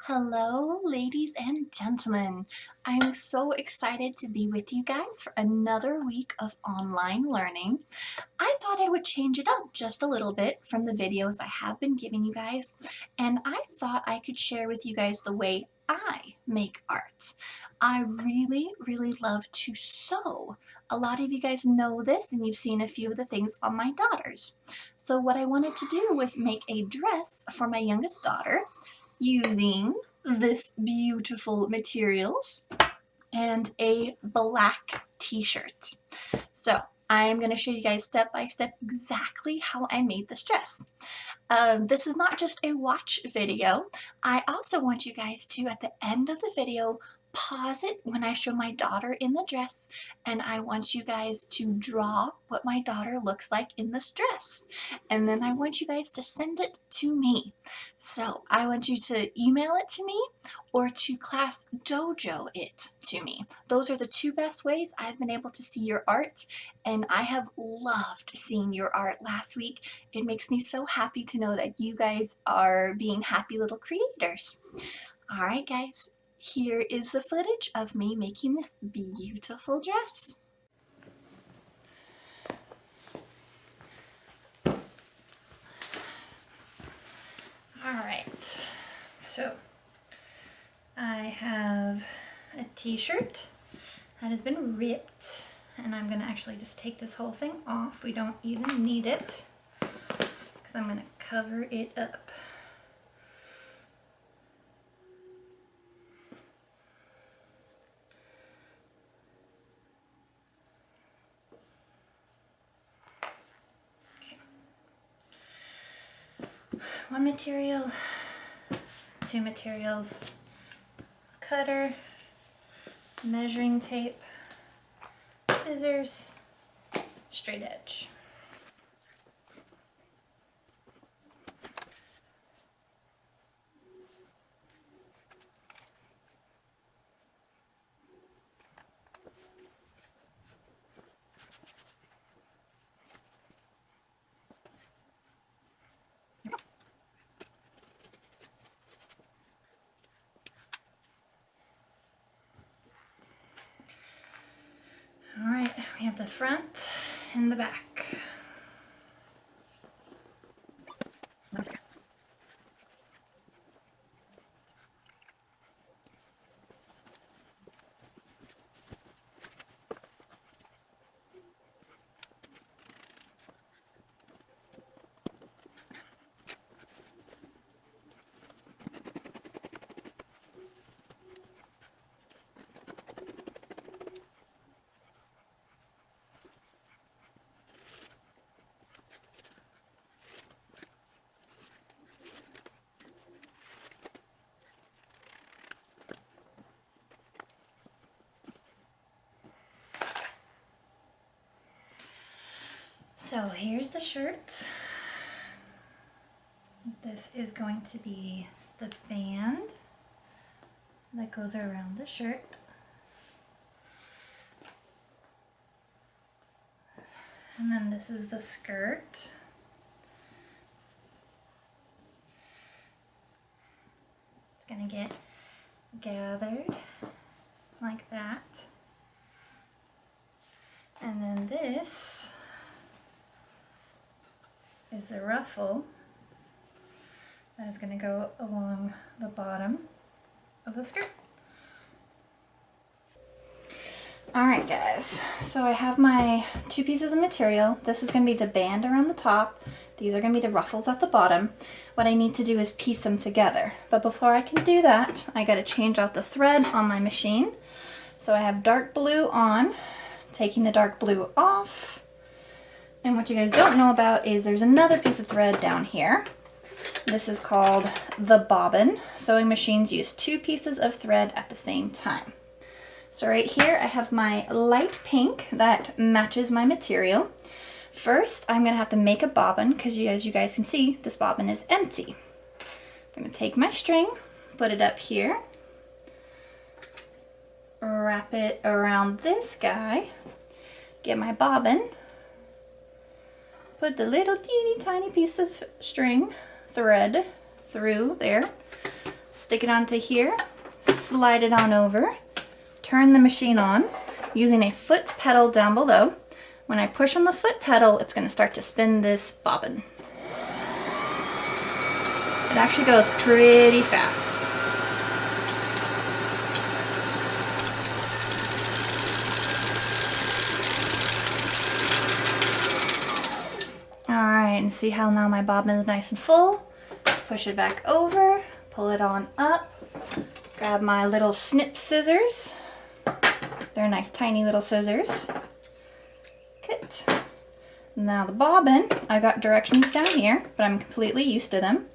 Hello, ladies and gentlemen. I'm so excited to be with you guys for another week of online learning. I thought I would change it up just a little bit from the videos I have been giving you guys, and I thought I could share with you guys the way I make art. I really love to sew. A lot of you guys know this and you've seen a few of the things on my daughters. So what I wanted to do was make a dress for my youngest daughter using this beautiful materials and a black t-shirt. So I'm going to show you guys step by step exactly how I made this dress. This is not just a watch video. I also want you guys to, at the end of the video, pause it when I show my daughter in the dress, and I want you guys to draw what my daughter looks like in this dress. And then I want you guys to send it to me. So I want you to email it to me or to Class Dojo it to me. Those are the two best ways I've been able to see your art, and I have loved seeing your art last week. It makes me so happy to know that you guys are being happy little creators. All right, guys, here is the footage of me making this beautiful dress. All right, so I have a t-shirt that has been ripped, and I'm gonna actually just take this whole thing off. We don't even need it because I'm gonna cover it up. Okay. One material, two materials, cutter, measuring tape, scissors, straight edge. All right, we have the front and the back. So here's the shirt. This is going to be the band that goes around the shirt. And then this is the skirt. It's gonna get gathered like that. And then this is the ruffle that is going to go along the bottom of the skirt. Alright guys, so I have my two pieces of material. This is going to be the band around the top. These are going to be the ruffles at the bottom. What I need to do is piece them together. But before I can do that, I got to change out the thread on my machine. So I have dark blue on, taking the dark blue off. And what you guys don't know about is there's another piece of thread down here. This is called the bobbin. Sewing machines use two pieces of thread at the same time. So right here I have my light pink that matches my material. First I'm going to have to make a bobbin because as you guys can see, this bobbin is empty. I'm going to take my string, put it up here, wrap it around this guy, get my bobbin, put the little teeny tiny piece of string thread through there, Stick it onto here, slide it on over, turn the machine on using a foot pedal down below. When I push on the foot pedal, it's going to start to spin this bobbin. It actually goes pretty fast. Alright, and see how now my bobbin is nice and full? Push it back over, pull it on up, grab my little snip scissors. They're nice tiny little scissors. Good. Now the bobbin, I've got directions down here, but I'm completely used to them.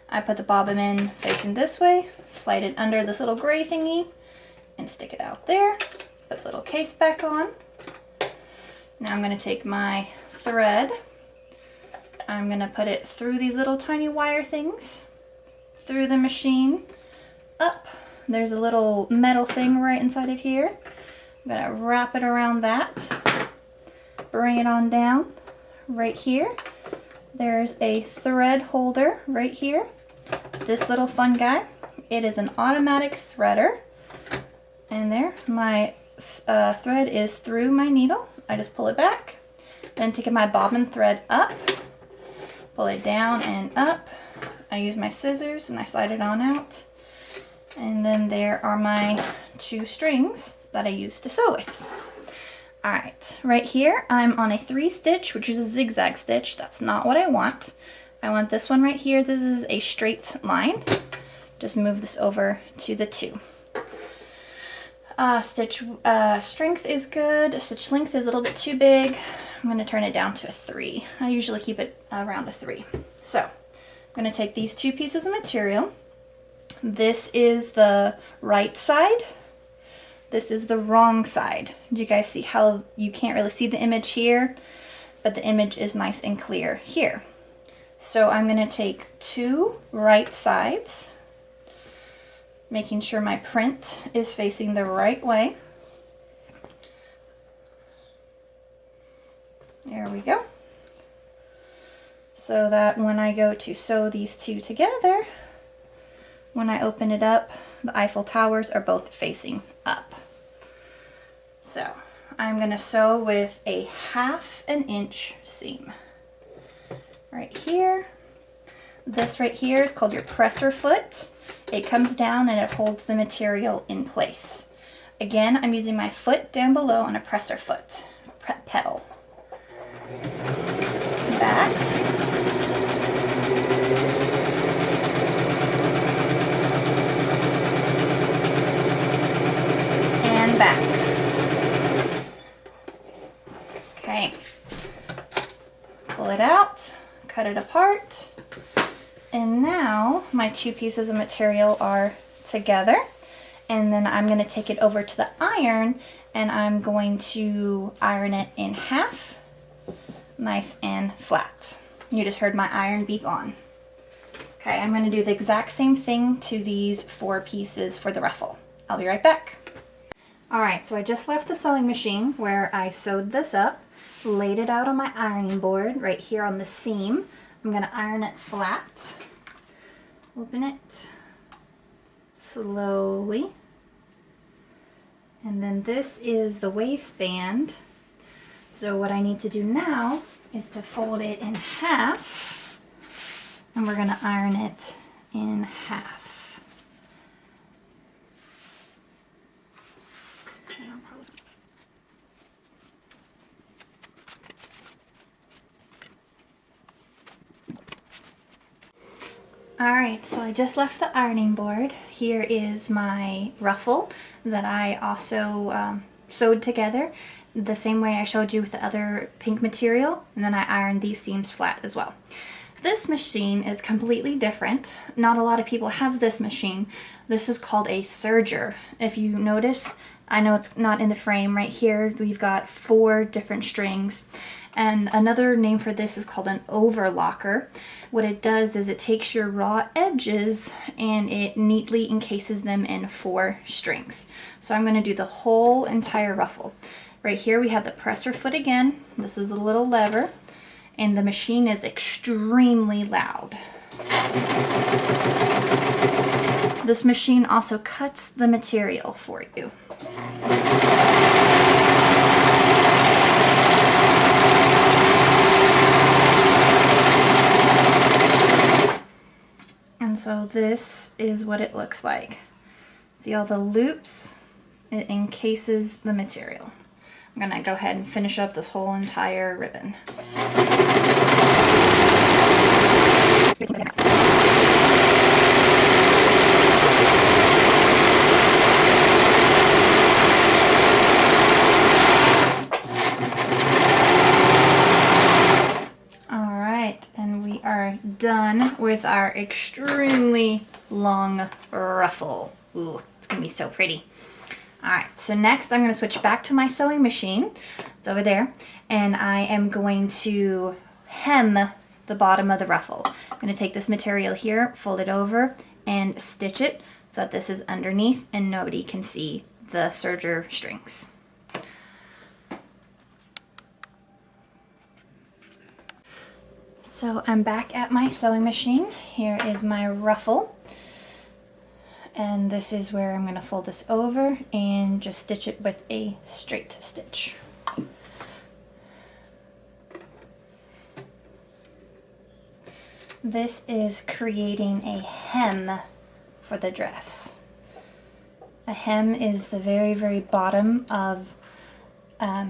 I put the bobbin in facing this way, slide it under this little gray thingy, and stick it out there. Put the little case back on. Now I'm going to take my thread. I'm going to put it through these little tiny wire things, through the machine, up. There's a little metal thing right inside of here. I'm going to wrap it around that, bring it on down right here. There's a thread holder right here. This little fun guy, it is an automatic threader. And there, my thread is through my needle. I just pull it back, then take my bobbin thread up, pull it down and up. I use my scissors and I slide it on out. And then there are my 2 strings that I use to sew with. Alright, right here I'm on a 3-stitch, which is a zigzag stitch. That's not what I want. I want this one right here. This is a straight line. Just move this over to the 2. Stitch strength is good. Stitch length is a little bit too big. I'm going to turn it down to a 3. I usually keep it around a 3. So I'm going to take these 2 pieces of material. This is the right side. This is the wrong side. Do you guys see how you can't really see the image here, but the image is nice and clear here? So I'm going to take 2 right sides, making sure my print is facing the right way. There we go. So that when I go to sew these 2 together, when I open it up, the Eiffel Towers are both facing up. So I'm going to sew with a 1/2 inch seam. Right here. This right here is called your presser foot. It comes down and it holds the material in place. Again, I'm using my foot down below on a presser foot pedal. Back. And back. Okay. Pull it out, cut it apart. And now my 2 pieces of material are together. And then I'm going to take it over to the iron and I'm going to iron it in half, nice and flat. You just heard my iron beep on. Okay, I'm going to do the exact same thing to these 4 pieces for the ruffle. I'll be right back. Alright, so I just left the sewing machine where I sewed this up, laid it out on my ironing board right here on the seam. I'm going to iron it flat. Open it slowly. And then this is the waistband. So what I need to do now is to fold it in half. And we're going to iron it in half. Alright, so I just left the ironing board. Here is my ruffle that I also sewed together the same way I showed you with the other pink material, and then I ironed these seams flat as well. This machine is completely different. Not a lot of people have this machine. This is called a serger. If you notice, I know it's not in the frame right here, we've got 4 different strings. And another name for this is called an overlocker. What it does is it takes your raw edges and it neatly encases them in 4 strings. So I'm going to do the whole entire ruffle. Right here we have the presser foot again. This is the little lever. And the machine is extremely loud. this machine also cuts the material for you. And so this is what it looks like. See all the loops? It encases the material. I'm gonna go ahead and finish up this whole entire ribbon. Done with our extremely long ruffle. Ooh, it's gonna be so pretty. All right, so next I'm gonna switch back to my sewing machine. It's over there, and I am going to hem the bottom of the ruffle. I'm gonna take this material here, fold it over, and stitch it so that this is underneath and nobody can see the serger strings. So I'm back at my sewing machine. Here is my ruffle. And this is where I'm going to fold this over and just stitch it with a straight stitch. This is creating a hem for the dress. A hem is the very, very bottom of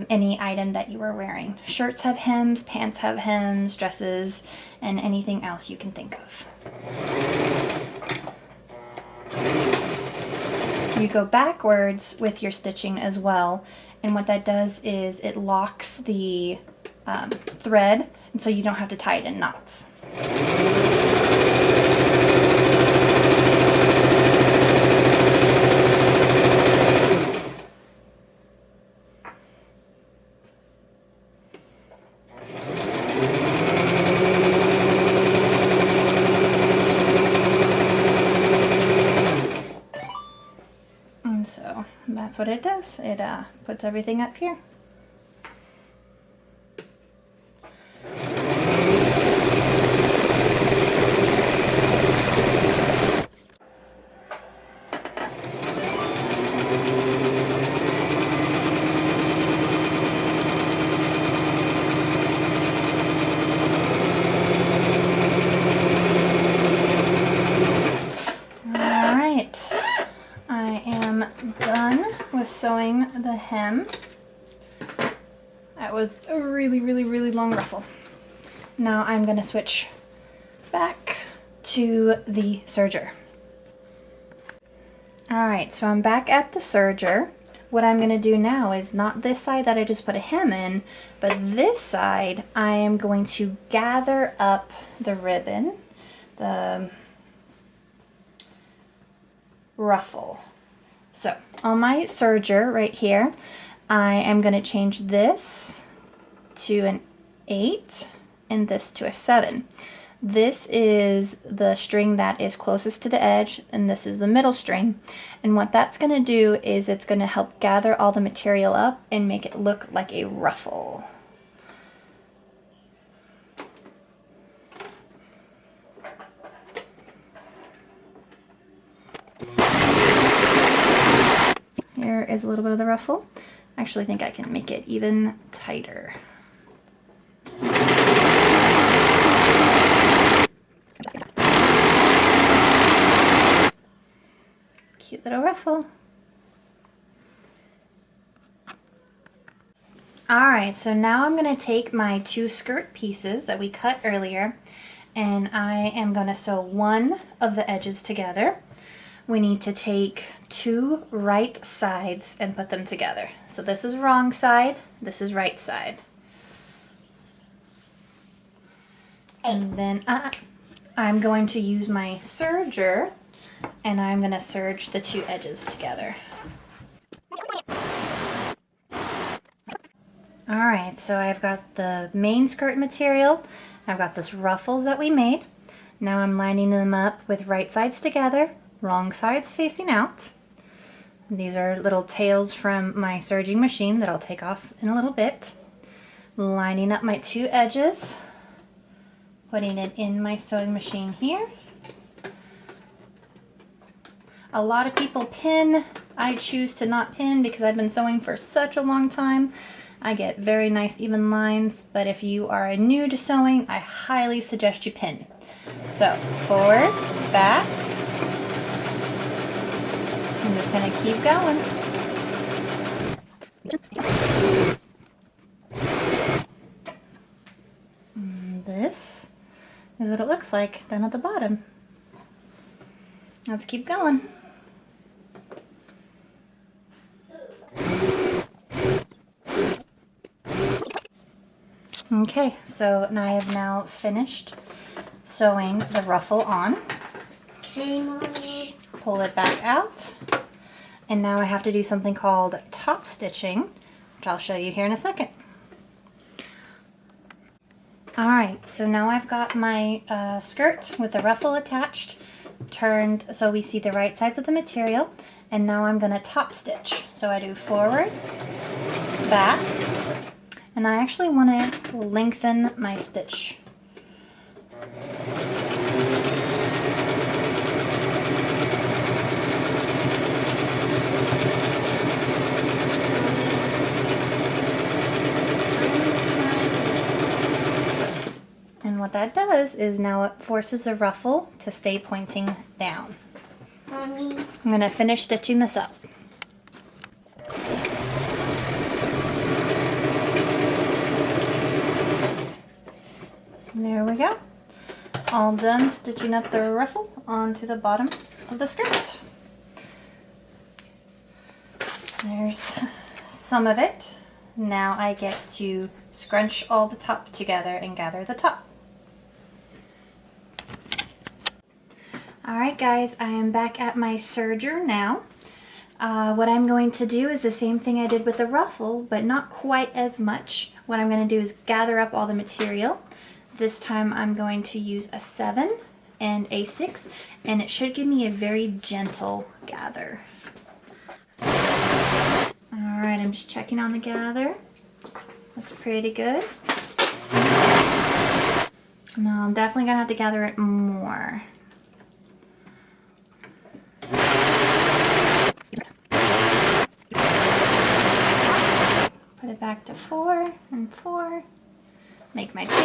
any item that you are wearing. Shirts have hems, pants have hems, dresses, and anything else you can think of. You go backwards with your stitching as well, and what that does is it locks the thread, and so you don't have to tie it in knots. That's what it does. It puts everything up here. Sewing the hem. That was a really, really, really long ruffle. Now I'm going to switch back to the serger. Alright, so I'm back at the serger. What I'm going to do now is not this side that I just put a hem in, but this side I am going to gather up the ribbon, the ruffle. So on my serger right here, I am going to change this to an 8 and this to a 7. This is the string that is closest to the edge, and this is the middle string. And what that's going to do is it's going to help gather all the material up and make it look like a ruffle. Here is a little bit of the ruffle. I actually think I can make it even tighter. Cute little ruffle. Alright, so now I'm going to take my 2 skirt pieces that we cut earlier, and I am going to sew one of the edges together. We need to take 2 right sides and put them together. So this is wrong side, this is right side. And then I'm going to use my serger, and I'm going to serge the 2 edges together. Alright, so I've got the main skirt material, I've got this ruffles that we made. Now I'm lining them up with right sides together, wrong sides facing out. These are little tails from my serging machine that I'll take off in a little bit. Lining up my 2 edges, putting it in my sewing machine here. A lot of people pin. I choose to not pin because I've been sewing for such a long time. I get very nice even lines, but if you are new to sewing, I highly suggest you pin. So forward, back. I'm just going to keep going. And this is what it looks like down at the bottom. Let's keep going. Okay, so I have now finished sewing the ruffle on. Okay, Mommy. Pull it back out. And now I have to do something called top stitching, which I'll show you here in a second. Alright, so now I've got my skirt with the ruffle attached, turned so we see the right sides of the material, and now I'm going to top stitch. So I do forward, back, and I actually want to lengthen my stitch. And what that does is now it forces the ruffle to stay pointing down. Mommy. I'm going to finish stitching this up. There we go. All done stitching up the ruffle onto the bottom of the skirt. There's some of it. Now I get to scrunch all the top together and gather the top. Alright guys, I am back at my serger now. What I'm going to do is the same thing I did with the ruffle, but not quite as much. What I'm going to do is gather up all the material. This time I'm going to use a 7 and a 6, and it should give me a very gentle gather. Alright, I'm just checking on the gather. Looks pretty good. No, I'm definitely going to have to gather it more. Put it back to 4 and 4. Make my tail.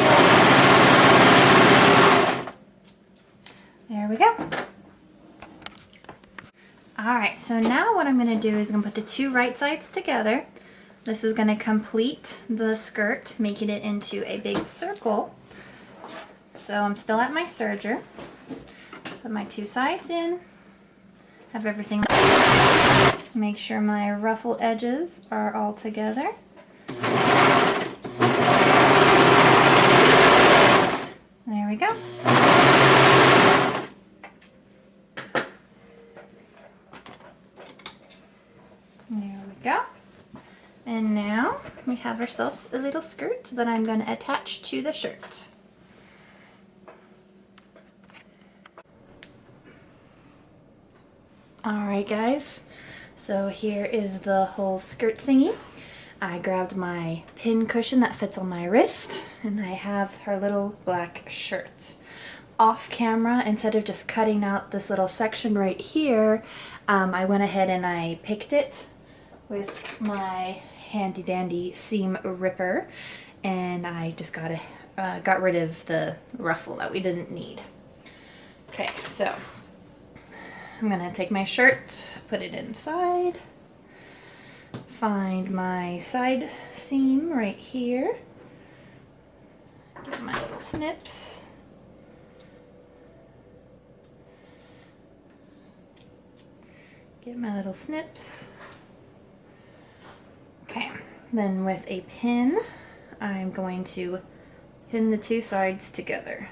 There we go. Alright, so now what I'm going to do is I'm going to put the two right sides together. This is going to complete the skirt, making it into a big circle. So I'm still at my serger. Put my two sides in. Have everything. Make sure my ruffle edges are all together. There we go. There we go. And now we have ourselves a little skirt that I'm going to attach to the shirt. Alright guys, so here is the whole skirt thingy. I grabbed my pin cushion that fits on my wrist, and I have her little black shirt. Off camera, instead of just cutting out this little section right here, I went ahead and I picked it with my handy dandy seam ripper, and I just got rid of the ruffle that we didn't need. Okay, so I'm gonna take my shirt, put it inside, find my side seam right here, get my little snips, okay, then with a pin I'm going to pin the two sides together.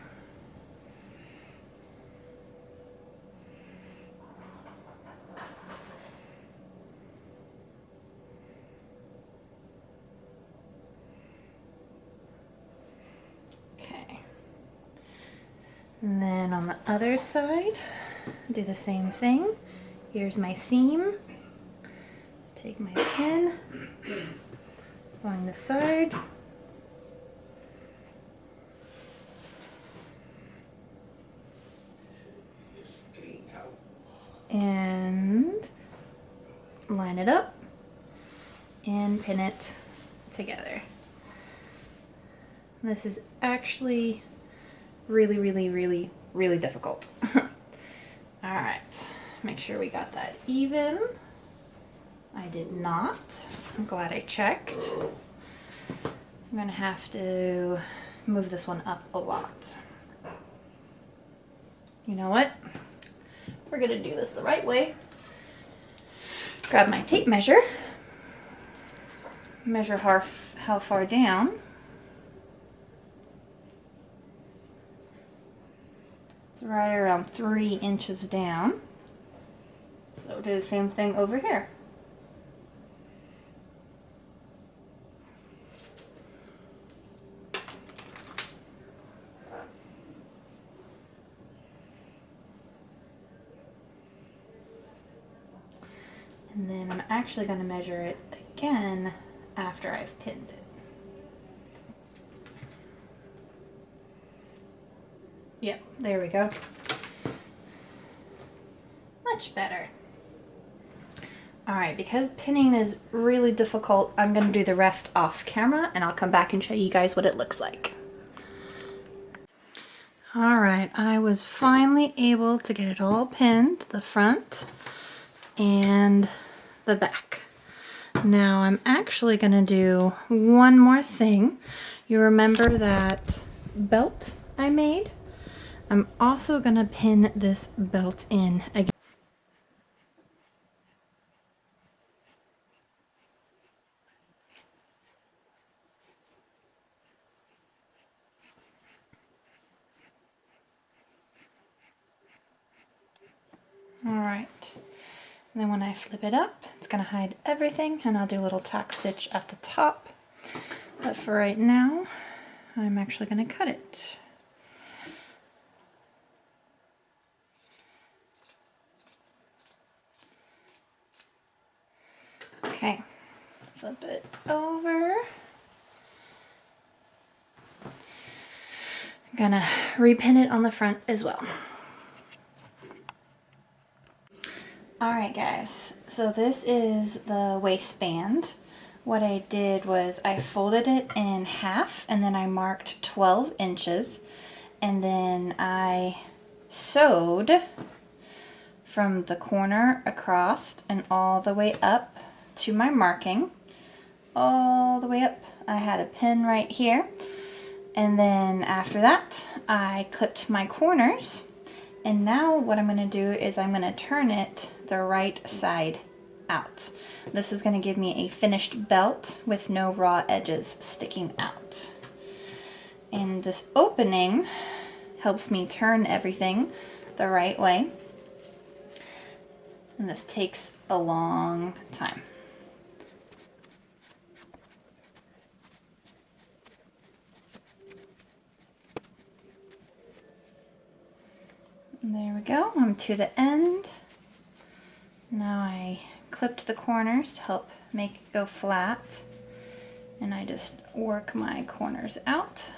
And then on the other side, do the same thing. Here's my seam. Take my pin, find the side, and line it up and pin it together. This is actually really difficult. All right, make sure we got that even. I did not. I'm glad I checked. I'm gonna have to move this one up a lot. You know what? We're gonna do this the right way. Grab my tape measure, measure how far down. It's right around 3 inches down. So do the same thing over here. And then I'm actually going to measure it again after I've pinned it. Yep, there we go. Much better. Alright, because pinning is really difficult, I'm going to do the rest off camera and I'll come back and show you guys what it looks like. Alright, I was finally able to get it all pinned, the front and the back. Now I'm actually going to do one more thing. You remember that belt I made? I'm also going to pin this belt in again. Alright, and then when I flip it up, it's going to hide everything, and I'll do a little tack stitch at the top. But for right now, I'm actually going to cut it. Okay, flip it over. I'm going to repin it on the front as well. Alright guys, so this is the waistband. What I did was I folded it in half and then I marked 12 inches and then I sewed from the corner across and all the way up to my marking. All the way up. I had a pin right here, and then after that I clipped my corners. And now what I'm going to do is I'm going to turn it the right side out. This is going to give me a finished belt with no raw edges sticking out. And this opening helps me turn everything the right way. And this takes a long time. And there we go, I'm to the end. Now I clipped the corners to help make it go flat. And I just work my corners out.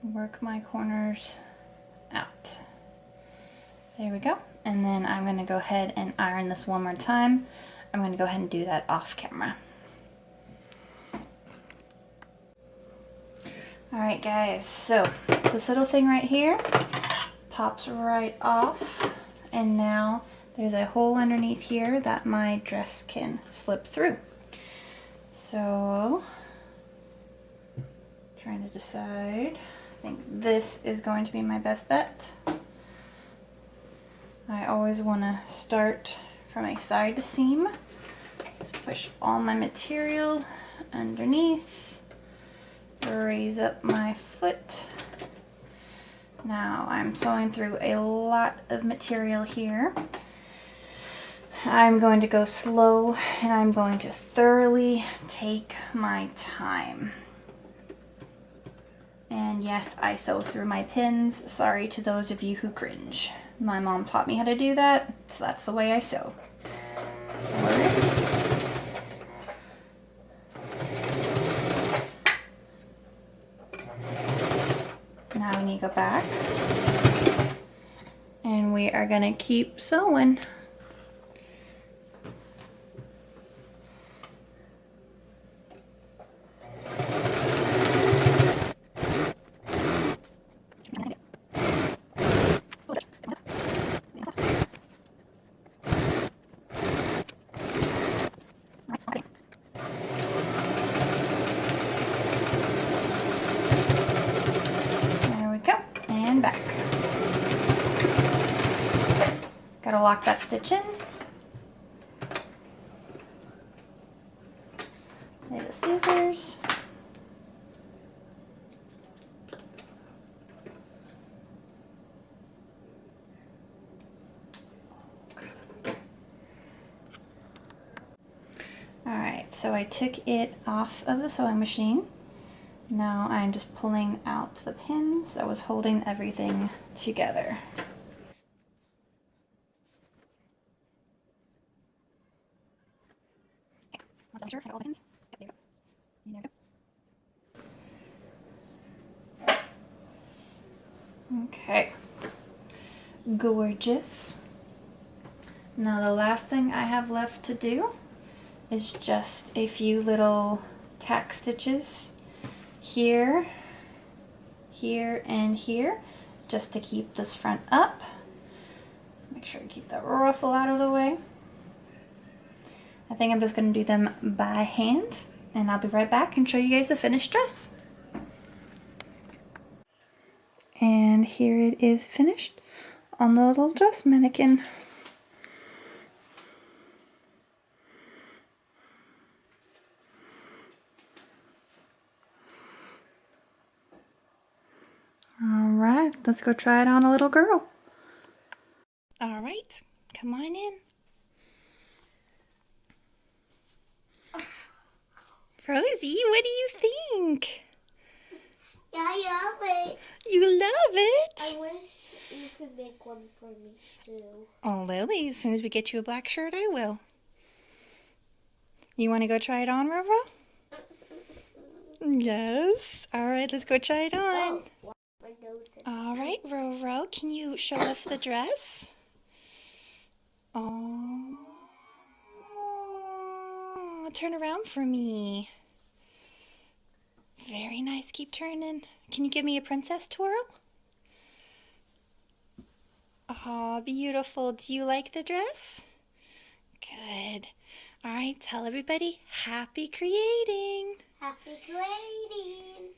Work my corners out. There we go. And then I'm going to go ahead and iron this one more time. I'm going to go ahead and do that off camera. Alright guys, so this little thing right here pops right off, and now there's a hole underneath here that my dress can slip through. So, trying to decide, I think this is going to be my best bet. I always want to start from a side seam. Just push all my material underneath. Raise up my foot. Now I'm sewing through a lot of material here. I'm going to go slow and I'm going to thoroughly take my time. And yes, I sew through my pins. Sorry to those of you who cringe. My mom taught me how to do that, so that's the way I sew. Now we need to go back, and we we are gonna keep sewing. There we go, and back. Gotta lock that stitch in. There's the scissors. Alright, so I took it off of the sewing machine. Now I'm just pulling out the pins that was holding everything together. Sure, I got all the pins. Yep, there we go. Okay. Gorgeous. Now the last thing I have left to do is just a few little tack stitches here, here, and here, just to keep this front up. Make sure I keep that ruffle out of the way. I think I'm just going to do them by hand, and I'll be right back and show you guys the finished dress. And here it is finished on the little dress mannequin. Alright, let's go try it on a little girl. Alright, come on in. Rosie, what do you think? Yeah, I love it. You love it? I wish you could make one for me too. Oh, Lily, as soon as we get you a black shirt, I will. You want to go try it on, Roro? Yes. Alright, let's go try it on. Oh, my nose is Alright, Roro, can you show us the dress? Oh. Turn around for me. Very nice. Keep turning. Can you give me a princess twirl? Oh, beautiful. Do you like the dress? Good. All right, tell everybody happy creating. happy creating.